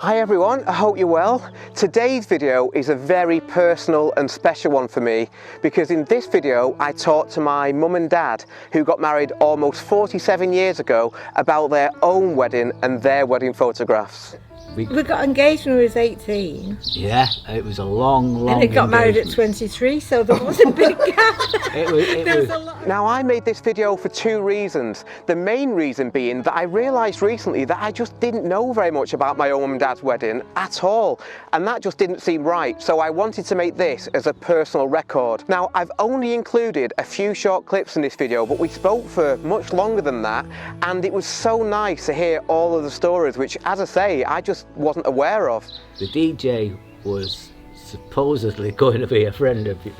Hi everyone, I hope you're well. Today's video is a very personal and special one for me because in this video I talked to my mum and dad who got married almost 47 years ago about their own wedding and their wedding photographs. We got engaged when we was 18. Yeah, it was a long And they got married at 23, so there was a big gap. There was a lot. Now I made this video for two reasons. The main reason being that I realised recently that I just didn't know very much about my own mum and dad's wedding at all. And that just didn't seem right, so I wanted to make this as a personal record. Now I've only included a few short clips in this video, but we spoke for much longer than that, and it was so nice to hear all of the stories, which, as I say, I just wasn't aware of. The DJ was supposedly going to be a friend of your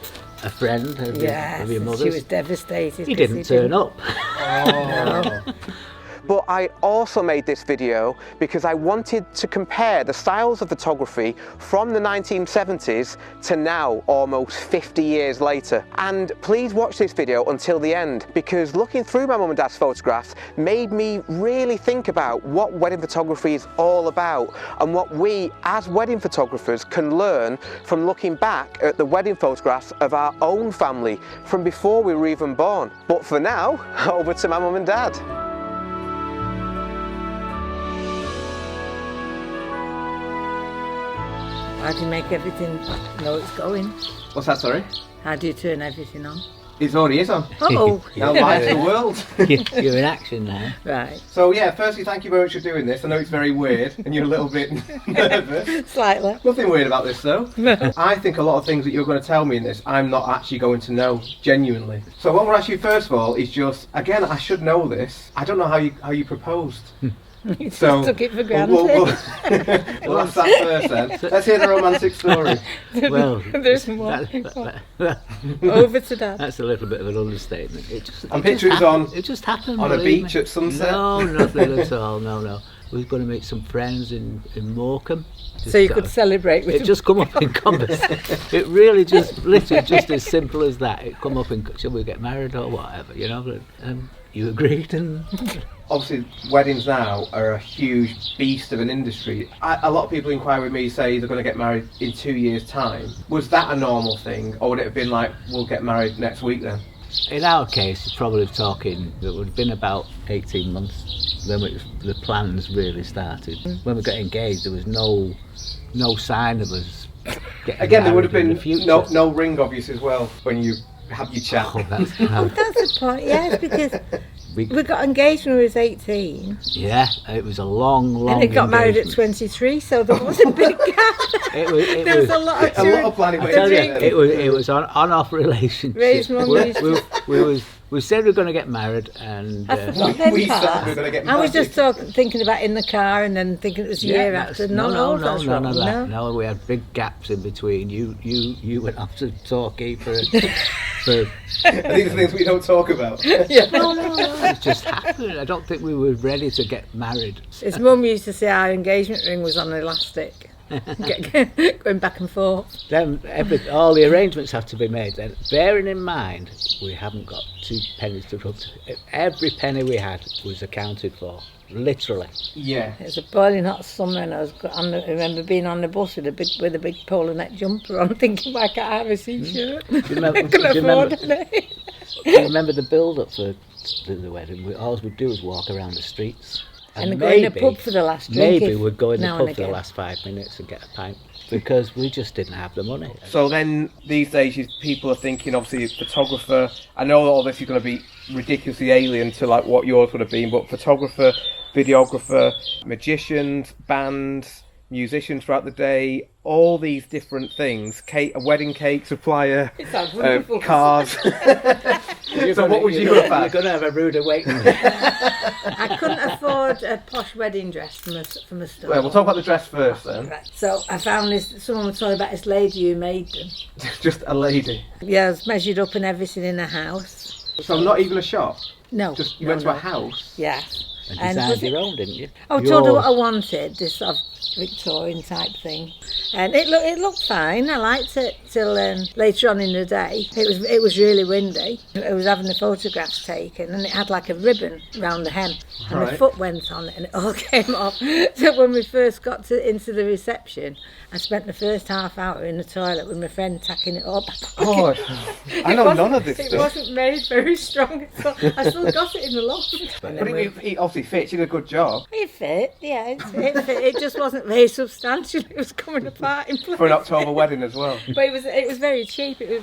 mother's. She was devastated. He didn't turn up. No. But I also made this video because I wanted to compare the styles of photography from the 1970s to now, almost 50 years later. And please watch this video until the end, because looking through my mum and dad's photographs made me really think about what wedding photography is all about and what we as wedding photographers can learn from looking back at the wedding photographs of our own family from before we were even born. But for now, over to my mum and dad. How do you make everything know it's going? What's that, sorry? How do you turn everything on? It already is on. Oh, Now live's the world. You're in action now. right. So yeah, firstly, thank you very much for doing this. I know it's very weird and you're a little bit nervous. Slightly. Nothing weird about this though. No. I think a lot of things that you're going to tell me in this, I'm not actually going to know, genuinely. So what we're asking you first of all is just, again, I should know this. I don't know how you proposed. You just So took it for granted. we'll ask that first then. Let's hear the romantic story. Well, There's more. that- Over to Dad. that's a little bit of an understatement. I'm picturing us on- It just happened. on a believe beach me. at sunset. No, nothing at all. No. We were going to meet some friends in Morecambe. So you could celebrate with It just come up in conversation. It really just, literally, just as simple as that. It come up in, shall we get married or whatever, you know? You agreed, and Obviously, weddings now are a huge beast of an industry. A lot of people inquire with me, say they're going to get married in 2 years' time. Was that a normal thing, or would it have been like, we'll get married next week then? in our case, probably talking, it would have been about 18 months. Then the plans really started. When we got engaged, there was no sign of us getting Again, there would have married in been the future. no ring, obviously, as well, when you have your chat. Oh, that's Oh, that's the point, yes, because we got engaged when we was 18. yeah, it was a long And they got married at engagement. 23, so there was a big gap. It There was was a lot of A lot of planning I went tell into you, it. it was on-off relationship. Raised mum, We said we were going to get married, and I forgot them we said part. we were going to get I was married. just thinking about in the car and then thinking it was a year after. no, That's none of wrong, that. No, we had big gaps in between. You went off to Torquay for These are things we don't talk about. no, it just happened. I don't think we were ready to get married. His mum used to say our engagement ring was on elastic. Going back and forth. Then all the arrangements have to be made. Then, bearing in mind, we haven't got 2 pennies to rub. Every penny we had was accounted for, literally. Yeah. It was a boiling hot summer, and I remember being on the bus with a big polo neck jumper on, thinking, why can't I have a t-shirt? Do you remember, I couldn't do you afford remember- it. do you remember the build-up for the wedding? All we'd do was walk around the streets. And go in the pub for the last drink. Maybe we'd go in the now pub and for the again. last 5 minutes and get a pint, because we just didn't have the money. So then, these days, people are thinking, obviously, photographer. I know all this is going to be ridiculously alien to like what yours would have been, but photographer, videographer, magicians, bands, musicians throughout the day, all these different things. A wedding cake supplier, It sounds wonderful. cars. So what would you have You're had? going to have a rude awakening. I couldn't afford a posh wedding dress from a store. Well, we'll talk about the dress first then. Right, so I found this, someone was talking about this lady who made them. Just a lady. Yeah, it was measured up and everything in a house. So not even a shop. No. Just you no, went to no. a house. Yeah. And And designed was it- your own, didn't you? I told her what I wanted, this sort of Victorian type thing. And it looked fine. I liked it till later on in the day. It was really windy. I was having the photographs taken, and it had like a ribbon round the hem, and my Right. foot went on it, and it all came off. So when we first got into the reception, I spent the first half hour in the toilet with my friend tacking it all back. Oh, I know none of this It stuff. wasn't made very strong at all. I still got it in the loft. But it obviously fits. You did a good job It fit, yeah, it fit. It just wasn't very substantial. It was coming apart in places. for an October wedding as well. But it was very cheap. It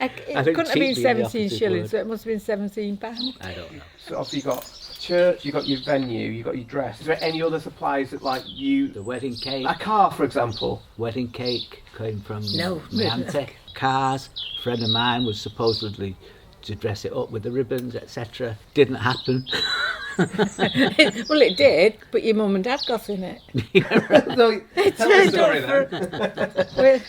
I think couldn't have been cheap being the 17 opposite shillings, word. so it must have been £17. I don't know. So obviously you got church, you got your venue, you got your dress. Is there any other supplies that like you? The wedding cake. A car, for example. Wedding cake came from No, my auntie. Cars. A friend of mine was supposedly to dress it up with the ribbons, etc. Didn't happen. Well, it did, but your mum and dad got in it. So, tell the story then. Well,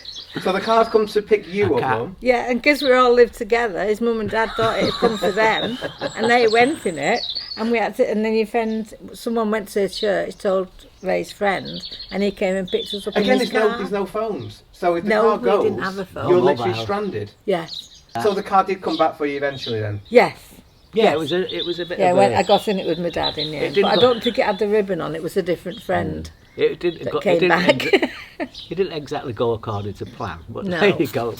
So the cars come to pick you A up, car. Mum. yeah, and because we all lived together, his mum and dad thought it had come for them, and they went in it, and we had to. And then your friend, someone went to the church, told Ray's friend, and he came and picked us up Again, in his car. there's no phones. So if the No, car we goes, didn't have a phone. you're No literally mobile. stranded. Yes, So the car did come back for you eventually then? yes. Yeah, Yes. it was a bit Yeah, of when a... I got in it with my dad in the end, didn't but I go- don't think it had the ribbon on. It was a different friend It didn't that go, came it didn't back. It didn't exactly go according to plan, but No. there you go.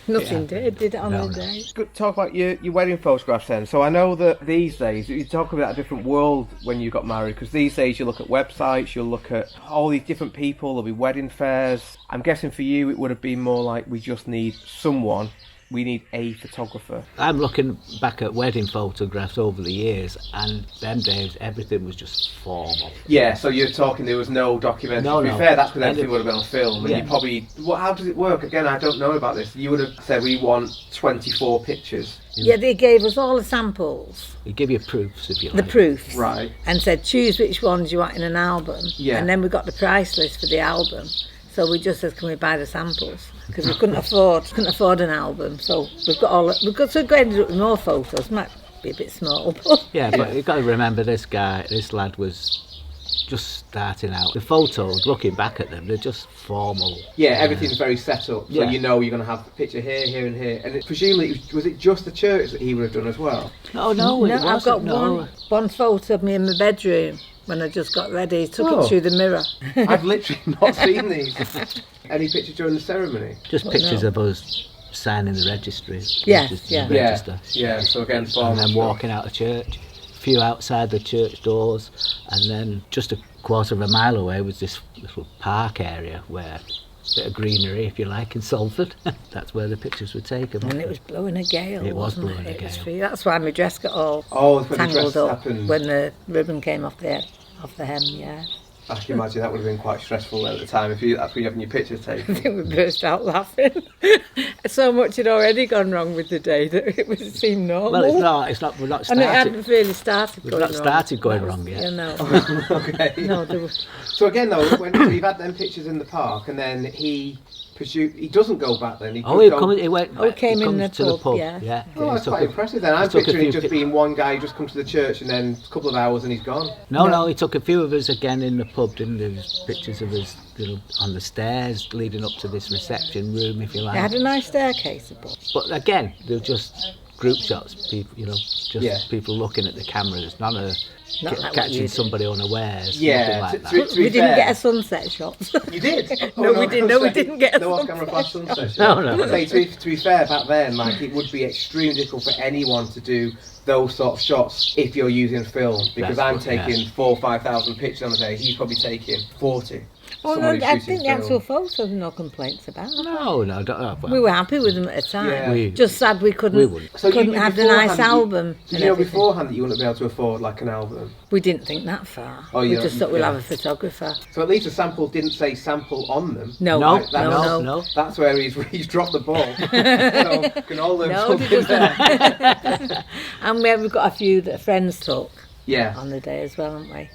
Nothing did it on No, the no. day? Good talk about your wedding photographs then. So I know that these days you talk about a different world when you got married, because these days you look at websites, you'll look at all these different people, there'll be wedding fairs. I'm guessing for you it would have been more like we just need someone, we need a photographer. I'm looking back at wedding photographs over the years, and them days everything was just formal. Yeah, so you're talking there was no documentary. No, to be no. fair, that's when And everything it- would have been on film. And Yeah. you probably, how does it work? Again, I don't know about this. You would have said we want 24 pictures. Yeah, they gave us all the samples, They give you proofs if you the like. proofs, Right. and said choose which ones you want in an album. Yeah. And then we got the price list for the album. So we just said, can we buy the samples? Because we couldn't afford an album. So we've ended up with more photos. Might be a bit small, but Yeah, but you've got to remember this lad was just starting out. The photos, looking back at them, they're just formal. Yeah, everything's very set up, so Yeah. you know you're going to have the picture here, here, and here. And presumably, was it just the church that he would have done as well? No, no, it no, wasn't. I've got no. one photo of me in my bedroom when I just got ready. Took Oh. it through the mirror. I've literally not seen these. Any pictures during the ceremony? Just Well, pictures no. of us signing the registry. Yes, register- yeah. Register. Yeah. So again, And formal then stuff. walking out of church, a few outside the church doors, and then just a quarter of a mile away was this little park area where a bit of greenery, if you like, in Salford. That's where the pictures were taken. And it was blowing a gale. It was wasn't blowing a It was gale. free. That's why my dress got all Oh, when the tangled dress up happened. when the ribbon came off the hem. Yeah, I can imagine that would have been quite stressful at the time if that's where you're having your pictures I taken. think we burst out laughing. So much had already gone wrong with the day that it seemed normal. Well, it's not. We're not And it started. hadn't really started We've going not wrong. started going That was- wrong yet. Yeah, no, Okay. no, there was, So again, though, so you've had them pictures in the park, and then he doesn't go back. Then he Oh, could he, go- come, he went. Oh, he came he in comes the to pub, the pub. yeah. Yeah. Oh, he that's took quite a- impressive then. I'm he took a picturing few it just pic- being one guy who just comes to the church and then a couple of hours and he's gone. No, he took a few of us again in the pub, didn't he? There's pictures of us on the stairs leading up to this reception room, if you it like. had a nice staircase above. But again, they're just group shots, people, just Yeah. people looking at the cameras, not Not like what you catching did. somebody unawares, Yeah, nothing like that. to be We didn't fair- get a sunset shot. You did? No, we didn't. No, we didn't get a no sunset off-camera flash sunset. No, no. Say, to be fair, back then, like, it would be extremely difficult for anyone to do those sort of shots if you're using film, because That's I'm what- yeah. taking 4,000 or 5,000 pictures on a day. He's probably taking 40. Well, no, Someone who's I shooting think the film. actual photos, no complaints about. No, don't know. Well, We were happy with them at the time. Yeah. We- Just sad we we couldn't wouldn't. So you couldn't knew have the nice beforehand album. Did and you know everything. beforehand that you wouldn't be able to afford like an album? We didn't think that far. Oh, we yeah, just thought we'll yeah. have a photographer. So at least the sample didn't say sample on them. No, No, no, no. no. That's where he's dropped the ball. So can all learn No, they something just there. And we've got a few that friends took Yeah. on the day as well, haven't we?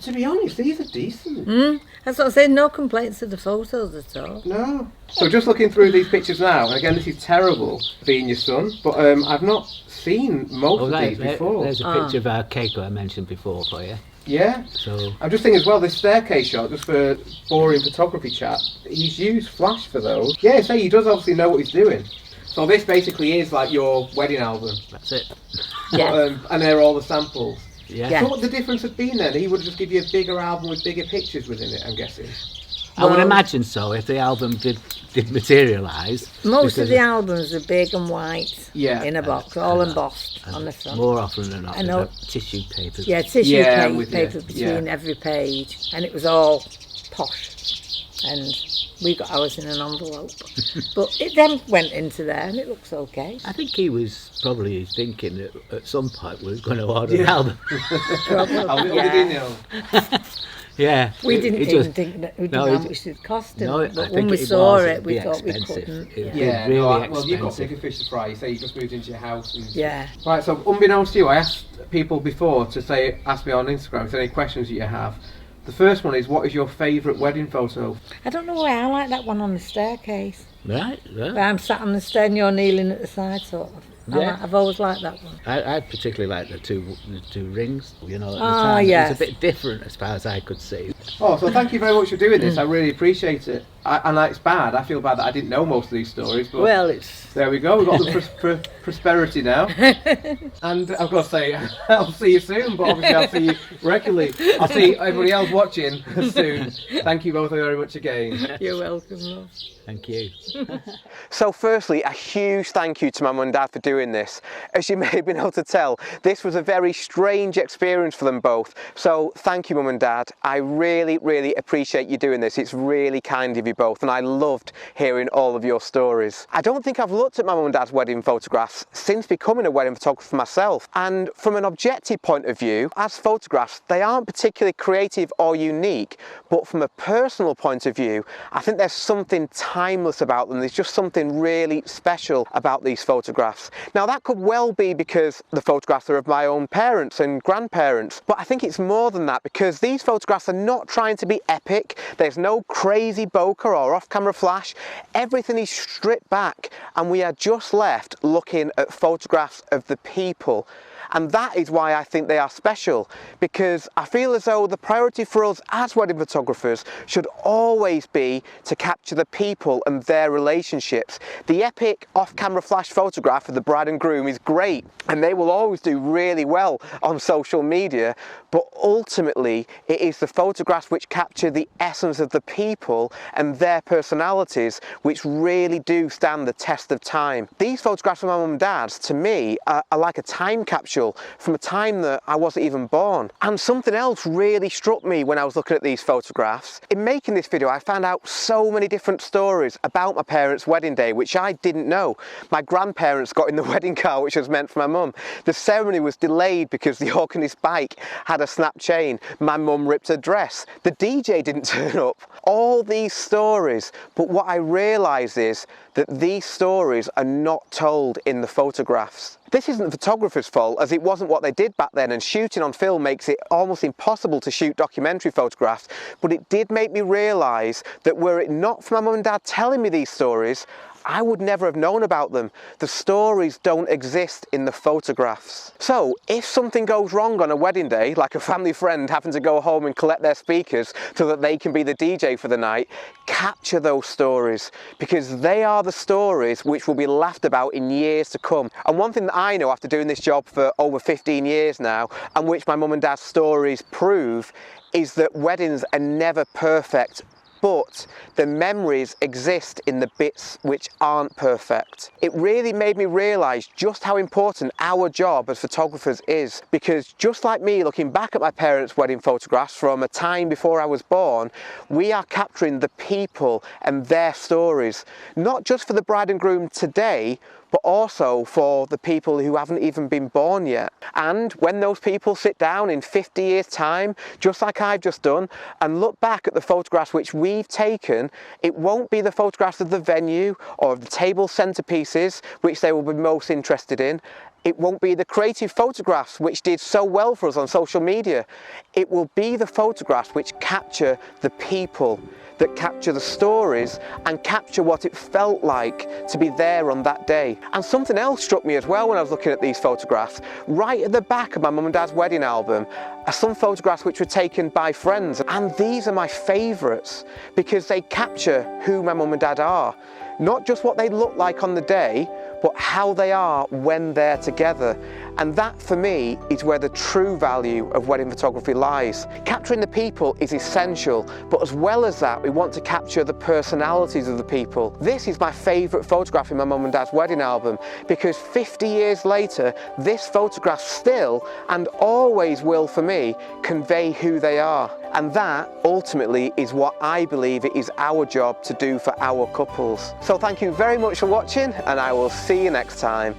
To be honest, these are decent. That's what I'm saying, no complaints of the photos at all. No. So just looking through these pictures now, and again, this is terrible being your son, but I've not seen most Oh, of these before. there's a picture of our cake that I mentioned before for you. Yeah. So I'm just thinking as well, this staircase shot, just for boring photography chat, he's used flash for those. Yeah, so he does obviously know what he's doing. So this basically is like your wedding album. that's it. Yeah. And they're all the samples. Yeah. Yeah. So what would the difference have been then? He would just give you a bigger album with bigger pictures within it, I'm guessing. I would Well- imagine so if the album did materialise. Most of because the albums are big and white Yeah. in a box, all embossed on the front. more often than not, I know. there's tissue paper. Yeah, tissue Yeah, I'm with you. paper between Yeah. every page, and it was all posh. And we got ours in an envelope. But it then went into there, and it looks okay. I think he was probably thinking that at some point we were going to order an album. Probably, How little did he know? Yeah. We it- didn't it even just- think that we didn't no, know it- how much it cost. No, I but think when we it saw was, it, it'd we be thought we expensive. couldn't. It'd Yeah. be really well, you've got expensive. bigger fish to fry. You say you just moved into your house. And... Yeah. Right, so unbeknownst to you, I asked people before to ask me on Instagram if there are any questions that you have. The first one is, what is your favourite wedding photo? I don't know why I like that one on the staircase. Right, Where yeah. I'm sat on the stair and you're kneeling at the side, sort of. Yeah. I've always liked that one. I particularly like the two rings, you know, at the Ah, time. It yes. was a bit different as far as I could see. Oh, so thank you very much for doing this. I really appreciate it. And it's bad. I feel bad that I didn't know most of these stories. But Well, it's... there we go. We've got the prosperity now. And I've got to say, I'll see you soon. But obviously, I'll see you regularly. I'll see everybody else watching soon. Thank you both very much again. You're welcome, love. Thank you. So firstly, a huge thank you to my mum and dad for doing this. As you may have been able to tell, this was a very strange experience for them both. So thank you, mum and dad. I really, really appreciate you doing this. It's really kind of you both, and I loved hearing all of your stories. I don't think I've looked at my mum and dad's wedding photographs since becoming a wedding photographer myself. And from an objective point of view, as photographs, they aren't particularly creative or unique, but from a personal point of view, I think there's something timeless about them. There's just something really special about these photographs. Now that could well be because the photographs are of my own parents and grandparents, but I think it's more than that, because these photographs are not trying to be epic. There's no crazy bokeh or off-camera flash. Everything is stripped back and we are just left looking at photographs of the people. And that is why I think they are special, because I feel as though the priority for us as wedding photographers should always be to capture the people and their relationships. The epic off-camera flash photograph of the bride and groom is great, and they will always do really well on social media, but ultimately it is the photographs which capture the essence of the people and their personalities which really do stand the test of time. These photographs of my mum and dad's, to me, are like a time capsule from a time that I wasn't even born. And something else really struck me when I was looking at these photographs. In making this video, I found out so many different stories about my parents' wedding day, which I didn't know. My grandparents got in the wedding car, which was meant for my mum. The ceremony was delayed because the organist's bike had a snap chain. My mum ripped her dress. The DJ didn't turn up. All these stories, but what I realised is that these stories are not told in the photographs. This isn't the photographer's fault, as it wasn't what they did back then, and shooting on film makes it almost impossible to shoot documentary photographs, but it did make me realise that were it not for my mum and dad telling me these stories, I would never have known about them. The stories don't exist in the photographs. So if something goes wrong on a wedding day, like a family friend having to go home and collect their speakers so that they can be the DJ for the night, capture those stories, because they are the stories which will be laughed about in years to come. And one thing that I know after doing this job for over 15 years now, and which my mum and dad's stories prove, is that weddings are never perfect, but the memories exist in the bits which aren't perfect. It really made me realise just how important our job as photographers is, because just like me looking back at my parents' wedding photographs from a time before I was born, we are capturing the people and their stories, not just for the bride and groom today, but also for the people who haven't even been born yet. And when those people sit down in 50 years' time, just like I've just done, and look back at the photographs which we've taken, it won't be the photographs of the venue or of the table centerpieces which they will be most interested in. It won't be the creative photographs which did so well for us on social media. It will be the photographs which capture the people, that capture the stories and capture what it felt like to be there on that day. And something else struck me as well when I was looking at these photographs. Right at the back of my mum and dad's wedding album are some photographs which were taken by friends, and these are my favourites because they capture who my mum and dad are. Not just what they look like on the day, but how they are when they're together. And that, for me, is where the true value of wedding photography lies. Capturing the people is essential, but as well as that, we want to capture the personalities of the people. This is my favourite photograph in my mum and dad's wedding album, because 50 years later, this photograph still, and always will for me, convey who they are. And that, ultimately, is what I believe it is our job to do for our couples. So thank you very much for watching, and I will see you next time.